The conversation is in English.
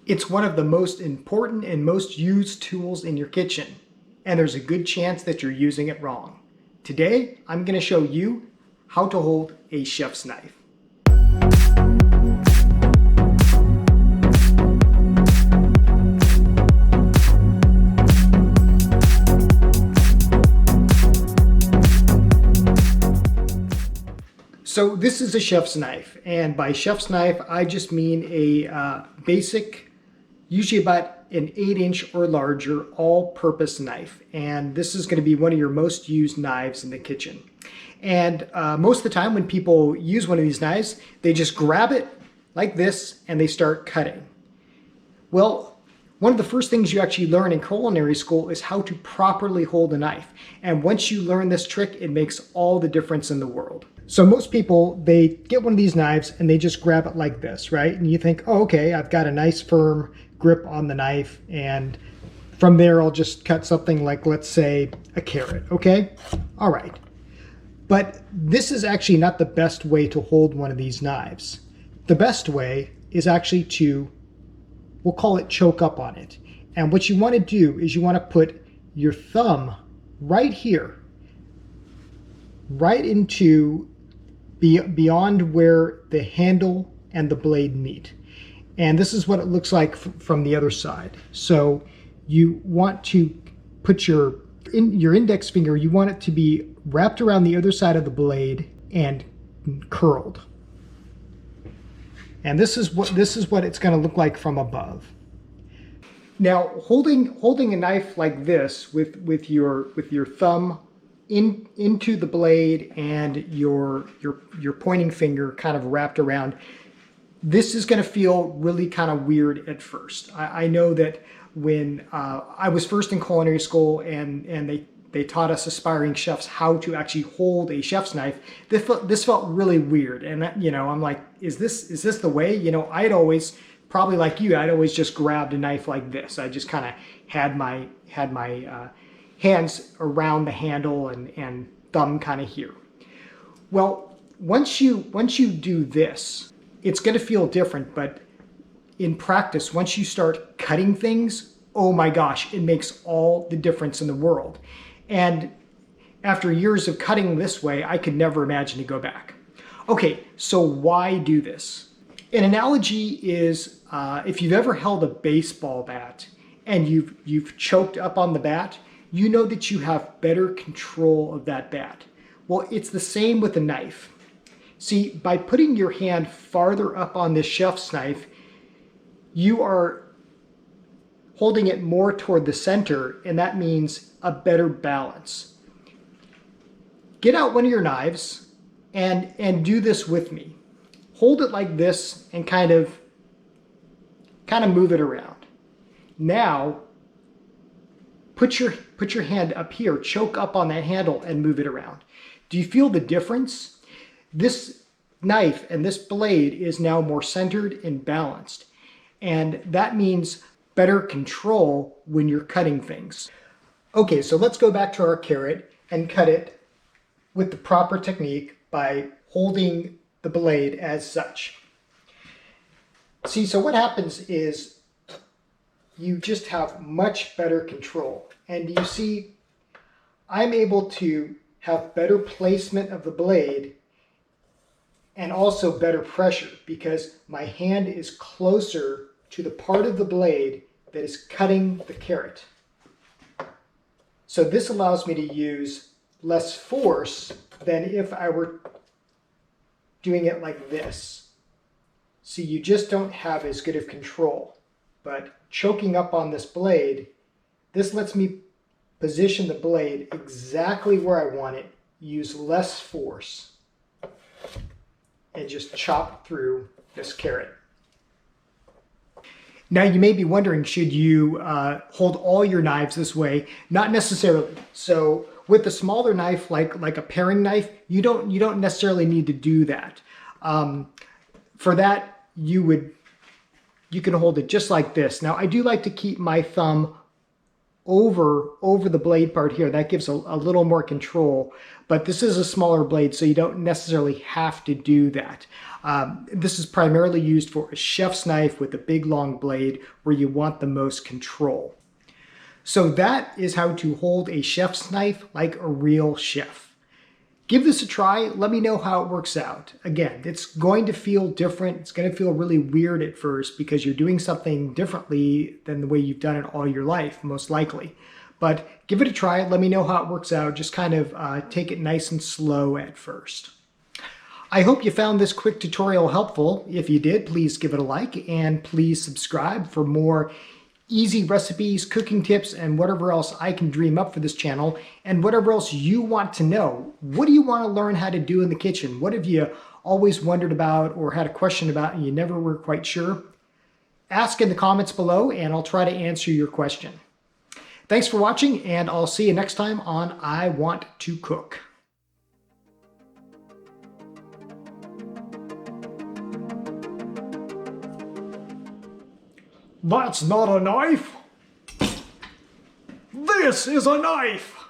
It's one of the most important and most used tools in your kitchen, and there's a good chance that you're using it wrong. Today, I'm going to show you how to hold a chef's knife. So this is a chef's knife, and by chef's knife, I just mean a basic, usually about an 8-inch or larger, all-purpose knife. And this is going to be one of your most used knives in the kitchen. And most of the time when people use one of these knives, they just grab it like this and they start cutting. Well, one of the first things you actually learn in culinary school is how to properly hold a knife. And once you learn this trick, it makes all the difference in the world. So most people, they get one of these knives and they just grab it like this, right? And you think, oh, okay, I've got a nice firm grip on the knife, and from there I'll just cut something like, let's say, a carrot, okay? All right. But this is actually not the best way to hold one of these knives. The best way is actually to, we'll call it, choke up on it. And what you want to do is you want to put your thumb right here, right into beyond where the handle and the blade meet. And this is what it looks like from the other side. So you want to put your index finger, you want it to be wrapped around the other side of the blade and curled. And this is what it's going to look like from above. Now, holding a knife like this with your thumb into the blade and your pointing finger kind of wrapped around, this is going to feel really kind of weird at first. I know that when I was first in culinary school and they taught us aspiring chefs how to actually hold a chef's knife, this felt really weird. And I'm like, is this the way? I'd always, probably like you, I'd always just grabbed a knife like this. I just kind of had my hands around the handle and thumb kind of here. Well, once you do this, it's going to feel different, but in practice, once you start cutting things, oh my gosh, it makes all the difference in the world. And after years of cutting this way, I could never imagine to go back. Okay, so why do this? An analogy is if you've ever held a baseball bat and you've choked up on the bat, you know that you have better control of that bat. Well, it's the same with a knife. See, by putting your hand farther up on this chef's knife, you are holding it more toward the center, and that means a better balance. Get out one of your knives and do this with me. Hold it like this and kind of move it around. Now, put your hand up here, choke up on that handle and move it around. Do you feel the difference? This knife and this blade is now more centered and balanced. And that means better control when you're cutting things. Okay, so let's go back to our carrot and cut it with the proper technique by holding the blade as such. See, so what happens is you just have much better control. And you see, I'm able to have better placement of the blade and also better pressure because my hand is closer to the part of the blade that is cutting the carrot. So this allows me to use less force than if I were doing it like this. See, you just don't have as good of control. But choking up on this blade, this lets me position the blade exactly where I want it, use less force, and just chop through this carrot. Now you may be wondering, should you hold all your knives this way? Not necessarily. So with a smaller knife, like a paring knife, you don't necessarily need to do that. For that, you can hold it just like this. Now I do like to keep my thumb over the blade part here. That gives a little more control, but this is a smaller blade, so you don't necessarily have to do that. This is primarily used for a chef's knife with a big long blade where you want the most control. So that is how to hold a chef's knife like a real chef. Give this a try. Let me know how it works out. Again, it's going to feel different. It's going to feel really weird at first because you're doing something differently than the way you've done it all your life, most likely. But give it a try. Let me know how it works out. Just kind of take it nice and slow at first. I hope you found this quick tutorial helpful. If you did, please give it a like and please subscribe for more easy recipes, cooking tips, and whatever else I can dream up for this channel, and whatever else you want to know. What do you want to learn how to do in the kitchen? What have you always wondered about or had a question about and you never were quite sure? Ask in the comments below and I'll try to answer your question. Thanks for watching, and I'll see you next time on I Want to Cook. That's not a knife. This is a knife.